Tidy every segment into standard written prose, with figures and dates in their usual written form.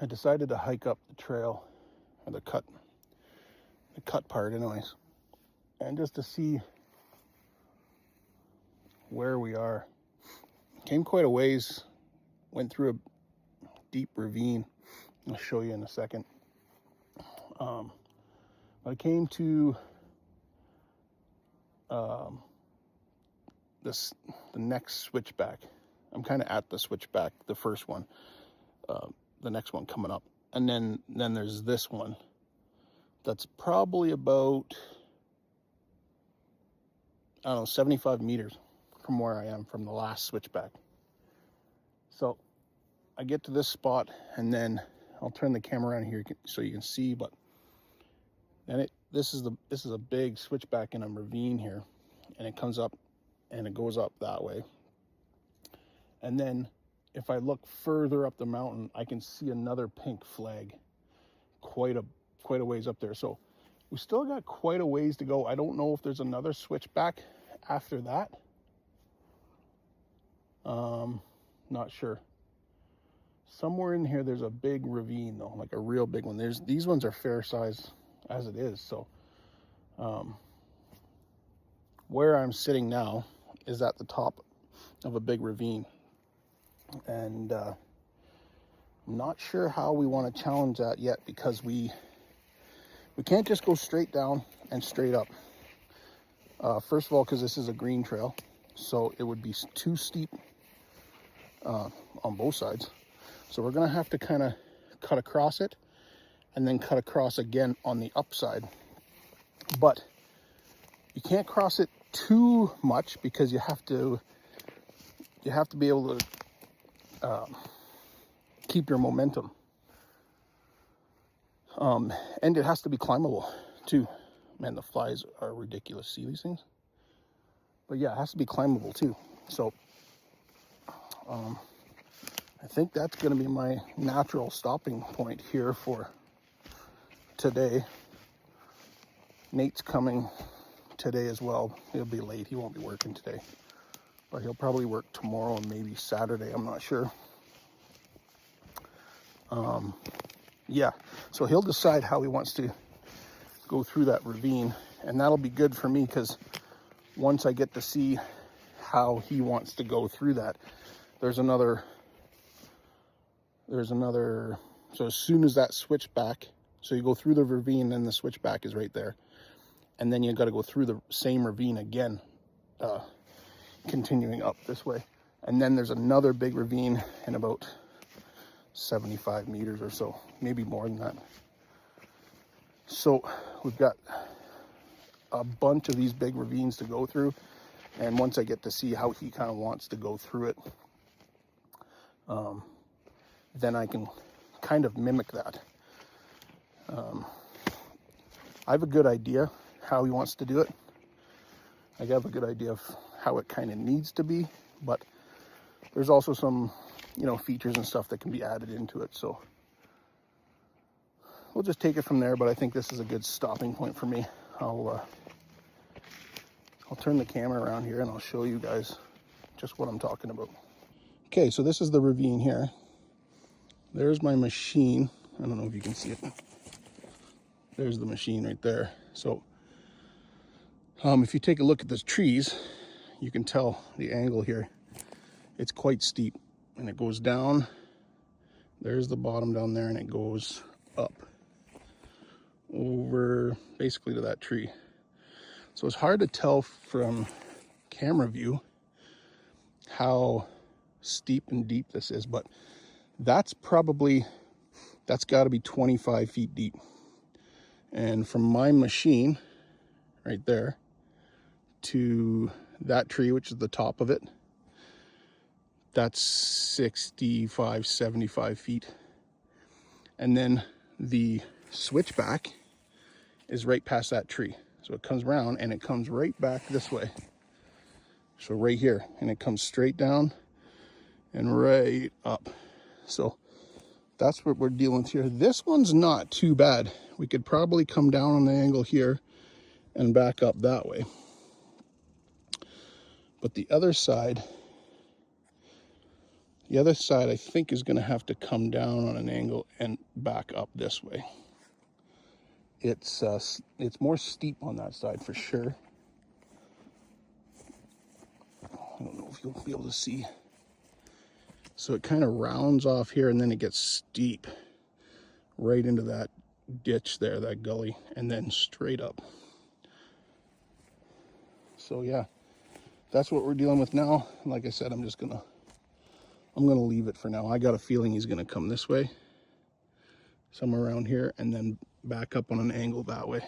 I decided to hike up the trail, or the cut part anyways, and just to see where we are. Came quite a ways, went through a deep ravine. I'll show you in a second. I came to the next switchback. I'm kind of at the switchback, the first one, the next one coming up, and then there's this one that's probably about, I don't know, 75 meters from where I am from the last switchback. So I get to this spot, and then I'll turn the camera around here so you can see, but then this is a big switchback in a ravine here, and it comes up and it goes up that way. And then if I look further up the mountain, I can see another pink flag quite a ways up there. So we still got quite a ways to go. I don't know if there's another switchback after that. Not sure. Somewhere in here there's a big ravine though, like a real big one. These ones are fair size as it is. So where I'm sitting now is at the top of a big ravine, and I'm not sure how we want to challenge that yet, because we can't just go straight down and straight up. First of all, because this is a green trail, so it would be too steep on both sides. So we're gonna have to kind of cut across it and then cut across again on the upside. But you can't cross it too much, because you have to be able to keep your momentum. And it has to be climbable too. Man, the flies are ridiculous. See these things? But yeah, it has to be climbable too. So I think that's going to be my natural stopping point here for today. Nate's coming today as well. He'll be late. He won't be working today, but he'll probably work tomorrow and maybe Saturday. I'm not sure. Yeah, so he'll decide how he wants to go through that ravine, and that'll be good for me, because once I get to see how he wants to go through that, there's another, so as soon as that switchback, so you go through the ravine and the switchback is right there, and then you got to go through the same ravine again, continuing up this way, and then there's another big ravine in about 75 meters or so, maybe more than that. So we've got a bunch of these big ravines to go through, and once I get to see how he kind of wants to go through it, then I can kind of mimic that. I have a good idea how he wants to do it. I have a good idea of how it kind of needs to be, but there's also some, features and stuff that can be added into it. So we'll just take it from there, but I think this is a good stopping point for me. I'll turn the camera around here and I'll show you guys just what I'm talking about. Okay, so this is the ravine here. There's my machine. I don't know if you can see it. There's the machine right there. So if you take a look at the trees, you can tell the angle here. It's quite steep, and it goes down. There's the bottom down there, and it goes up over basically to that tree. So it's hard to tell from camera view how steep and deep this is, but that's got to be 25 feet deep. And from my machine right there to that tree, which is the top of it, that's 65, 75 feet. And then the switchback is right past that tree. So it comes around and it comes right back this way. So right here, and it comes straight down and right up. So that's what we're dealing with here. This one's not too bad. We could probably come down on the angle here and back up that way. But the other side, The other side, I think, is going to have to come down on an angle and back up this way. It's more steep on that side for sure. I don't know if you'll be able to see. So it kind of rounds off here, and then it gets steep right into that ditch there, that gully, and then straight up. So yeah, that's what we're dealing with now. Like I said, I'm gonna leave it for now. I got a feeling he's gonna come this way, somewhere around here, and then back up on an angle that way.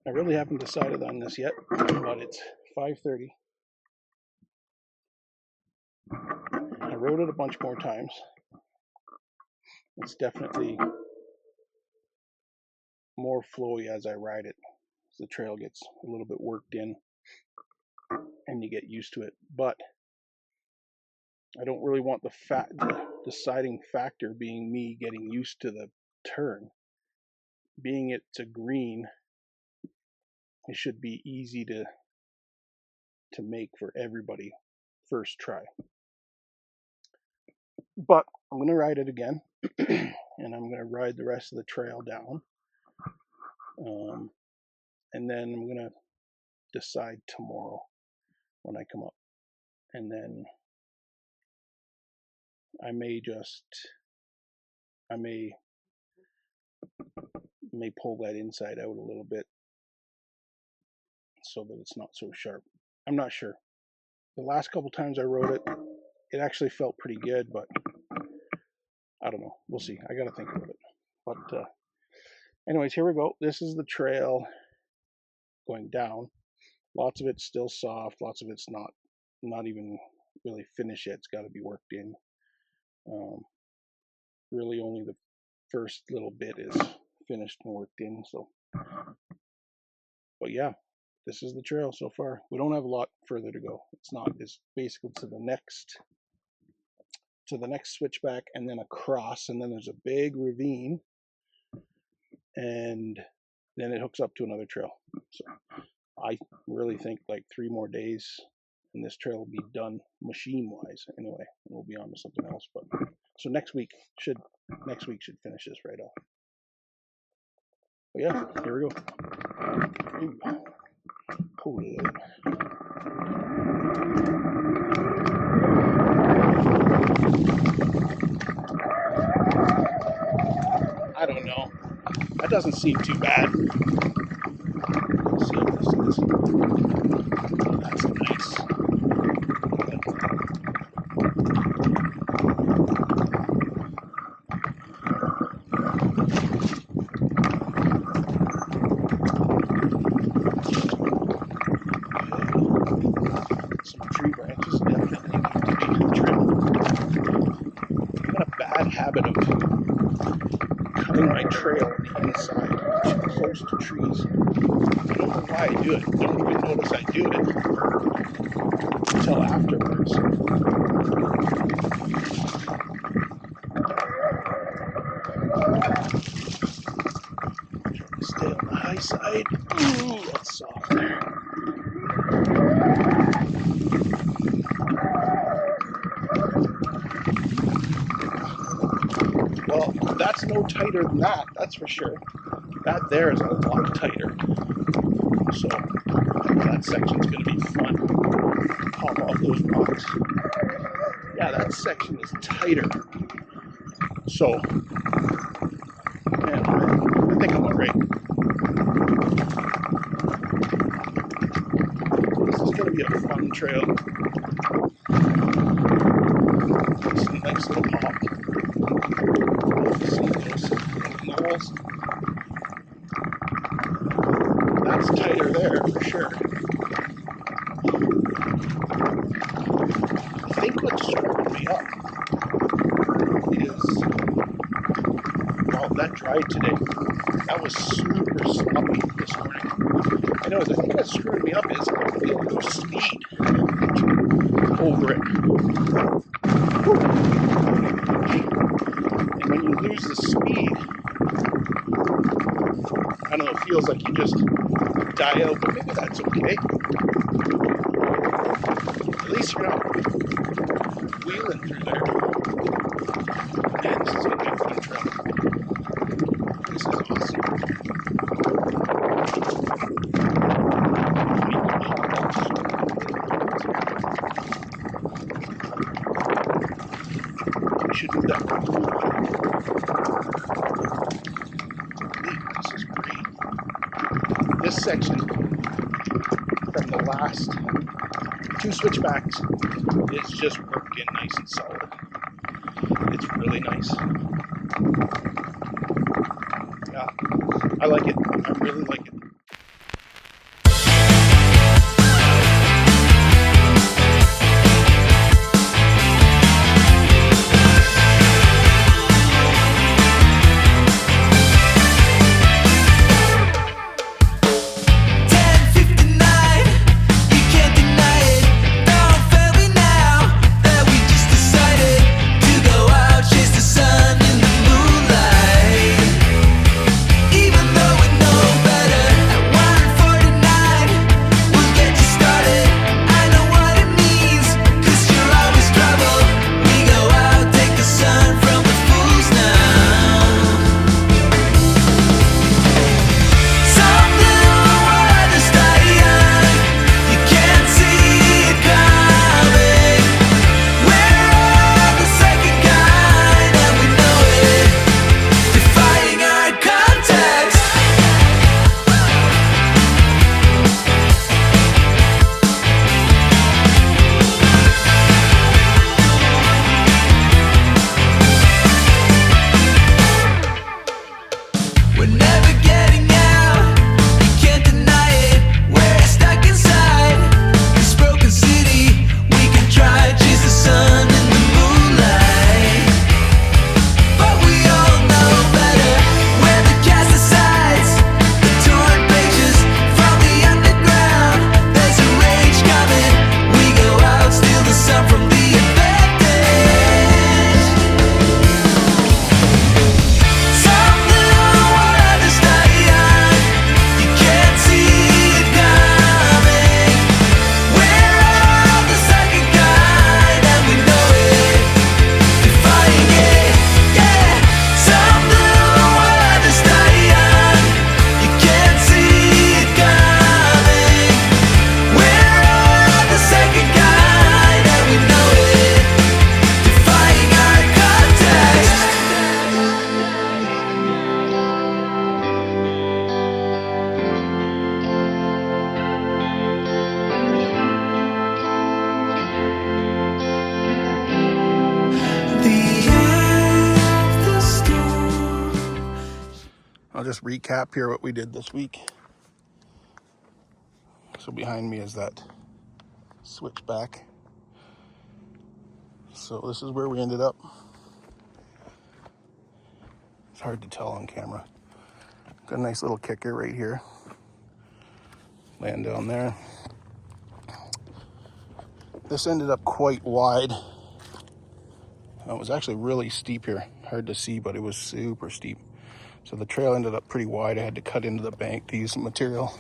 I really haven't decided on this yet, but it's 5:30. I rode it a bunch more times. It's definitely more flowy as I ride it. The trail gets a little bit worked in and you get used to it. But I don't really want the deciding factor being me getting used to the turn. Being it's a green, it should be easy to make for everybody first try. But I'm going to ride it again, and I'm going to ride the rest of the trail down, and then I'm going to decide tomorrow when I come up, and then I may pull that inside out a little bit so that it's not so sharp. I'm not sure. The last couple times I rode it, it actually felt pretty good, but I don't know. We'll see. I got to think about it. But anyways, here we go. This is the trail going down. Lots of it's still soft. Lots of it's not even really finished yet. It's got to be worked in. Really only the first little bit is finished and worked in. So, but yeah, this is the trail so far. We don't have a lot further to go. It's basically to the next switchback and then across, and then there's a big ravine, and then it hooks up to another trail. So I really think like 3 more days and this trail will be done machine wise anyway, and we'll be on to something else. But so next week should finish this right off. But yeah, here we go. Ooh. Holy Lord. I don't know. That doesn't seem too bad. Let's see if this is. That's nice. Some tree branches definitely need to be trimmed. I've got a bad habit of cutting my trail on the inside too close to trees. I don't know why I do it. I don't even notice I do it until afterwards. Stay on the high side. Ooh, that's soft there. Well, that's no tighter than that's for sure. That there is a lot tighter. So that section's going to be fun. Pop off those rocks. Yeah, that section is tighter. So, man, I think I'm alright. This is going to be a fun trail. Some nice little pop. Some little knolls. That's tighter there for sure. I think what screwed me up is, well, that dried today. That was super sloppy this morning. I think what screwed me up is you lose speed over it. And when you lose the speed, I don't know, it feels like you just die out, but maybe that's okay. At least you're not wheeling through there. Man, this is going to be a fun trail. This is awesome. We should do that. This is great. This section from the last 2 switchbacks is just worked in nice and solid. It's really nice. Yeah, I like it. I really like it. Even though we know better. just recap here what we did this week. So behind me is that switchback. So this is where we ended up. It's hard to tell on camera. Got a nice little kicker right here. Land down there. This ended up quite wide. It was actually really steep here. Hard to see, but it was super steep. So the trail ended up pretty wide. I had to cut into the bank to use some material.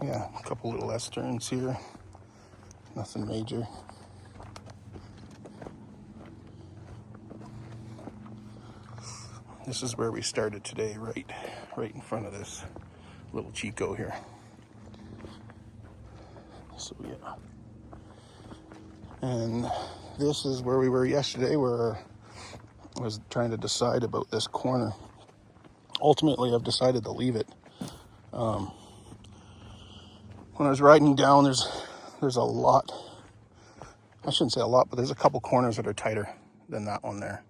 Yeah, a couple little S-turns here. Nothing major. This is where we started today, right in front of this little Chico here. So yeah. And this is where we were yesterday, where I was trying to decide about this corner. Ultimately, I've decided to leave it. When I was riding down, there's a lot. I shouldn't say a lot, but there's a couple corners that are tighter than that one there.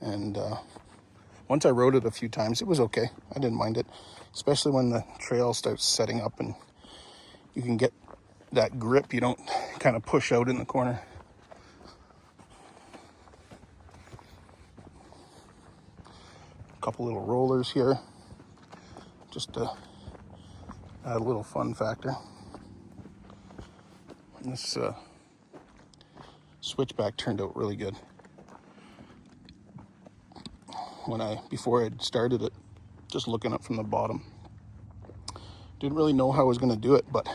And once I rode it a few times, it was okay. I didn't mind it, especially when the trail starts setting up and you can get that grip. You don't kind of push out in the corner. A couple little rollers here, just to add a little fun factor. And this switchback turned out really good. Before I'd started it, just looking up from the bottom, didn't really know how I was going to do it, but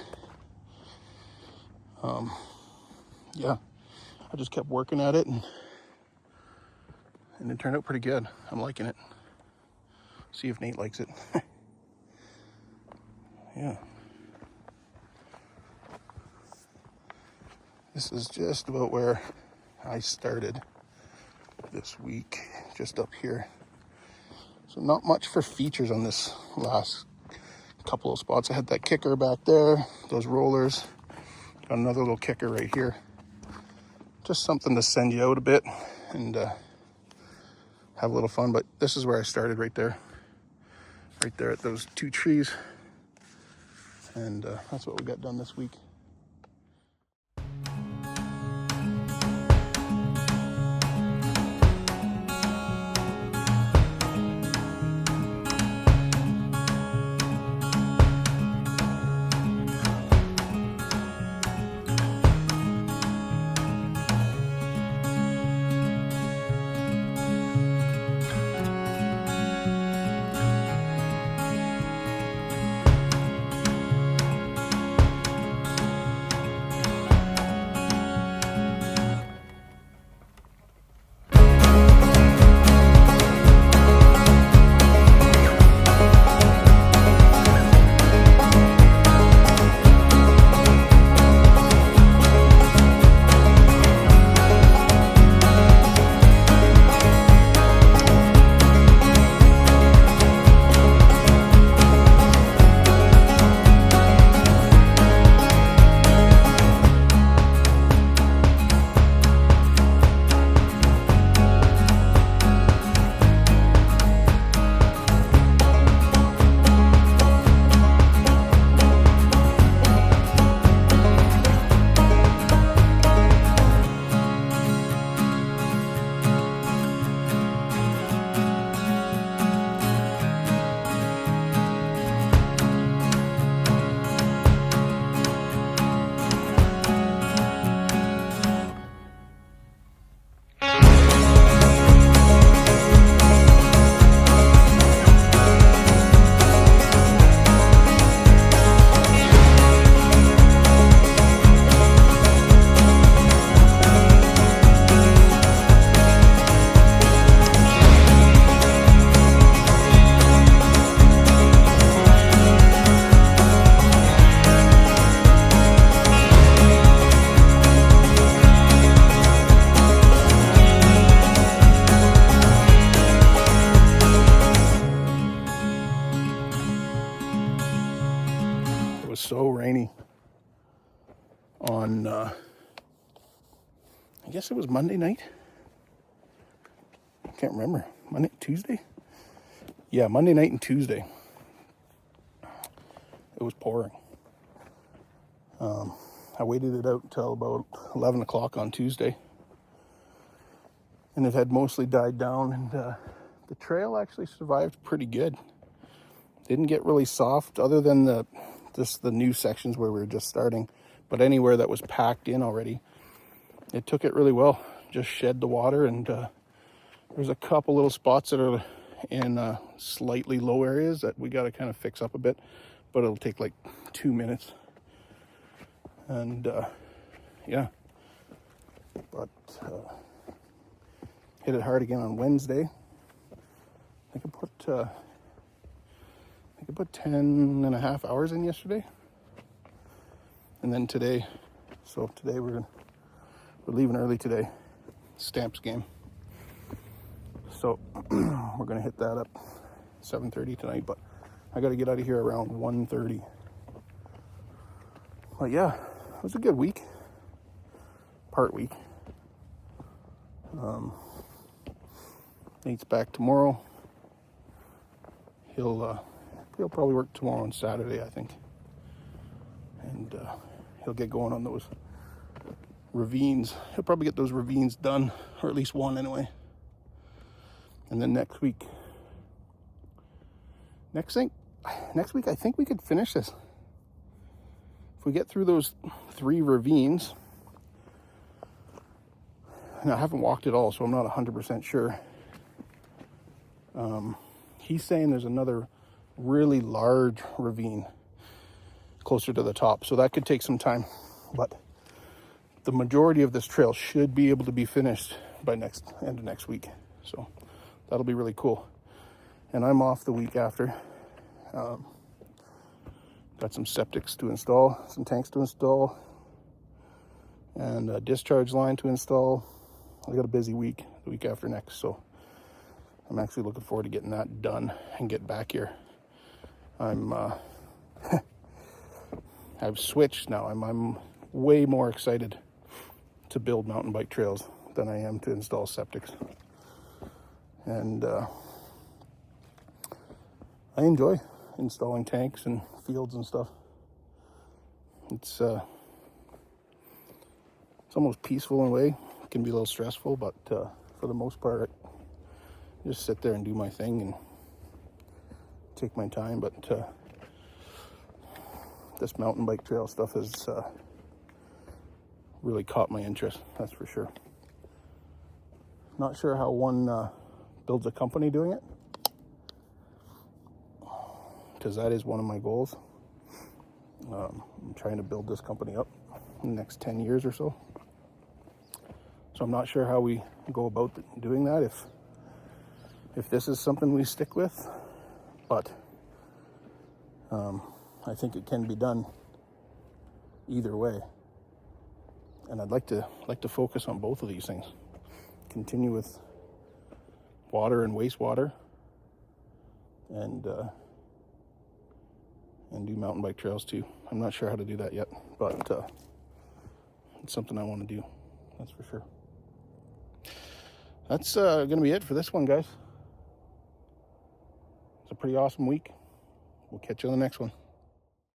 yeah, I just kept working at it, and it turned out pretty good. I'm liking it. See if Nate likes it. Yeah. This is just about where I started this week, just up here. So not much for features on this last couple of spots. I had that kicker back there, those rollers, got another little kicker right here. Just something to send you out a bit and have a little fun. But this is where I started, right there at those two trees. And that's what we got done this week. So rainy on I guess it was Monday night. I can't remember. Monday, Tuesday? Yeah, Monday night and Tuesday. It was pouring. I waited it out until about 11 o'clock on Tuesday. And it had mostly died down, and the trail actually survived pretty good. Didn't get really soft other than the new sections where we were just starting. But anywhere that was packed in already, it took it really well. Just shed the water, and there's a couple little spots that are in slightly low areas that we got to kind of fix up a bit. But it'll take like 2 minutes. And yeah. But hit it hard again on Wednesday. I think I put 10 and a half hours in yesterday. And then today, so today we're leaving early today. Stamps game. So we're gonna hit that up 7:30 tonight, but I gotta get out of here around 1:30. But yeah, it was a good week. Part week. Nate's back tomorrow. He'll probably work tomorrow and Saturday, I think. And he'll get going on those ravines. He'll probably get those ravines done, or at least one anyway. And then next week I think we could finish this. If we get through those 3 ravines, and I haven't walked it all, so I'm not 100% sure. He's saying there's another really large ravine closer to the top, so that could take some time. But the majority of this trail should be able to be finished by end of next week. So that'll be really cool. And I'm off the week after. Got some septics to install, some tanks to install, and a discharge line to install. I got a busy week, the week after next, so I'm actually looking forward to getting that done and get back here. I've switched now. I'm way more excited to build mountain bike trails than I am to install septics. And I enjoy installing tanks and fields and stuff. It's almost peaceful in a way. It can be a little stressful, but for the most part, I just sit there and do my thing and take my time. But this mountain bike trail stuff has really caught my interest, that's for sure. Not sure how one builds a company doing it, because that is one of my goals. I'm trying to build this company up in the next 10 years or so. So I'm not sure how we go about doing that, if this is something we stick with, but I think it can be done either way. And I'd like to focus on both of these things. Continue with water and wastewater, and do mountain bike trails too. I'm not sure how to do that yet, but it's something I want to do, that's for sure. That's going to be it for this one, guys. It's a pretty awesome week. We'll catch you on the next one.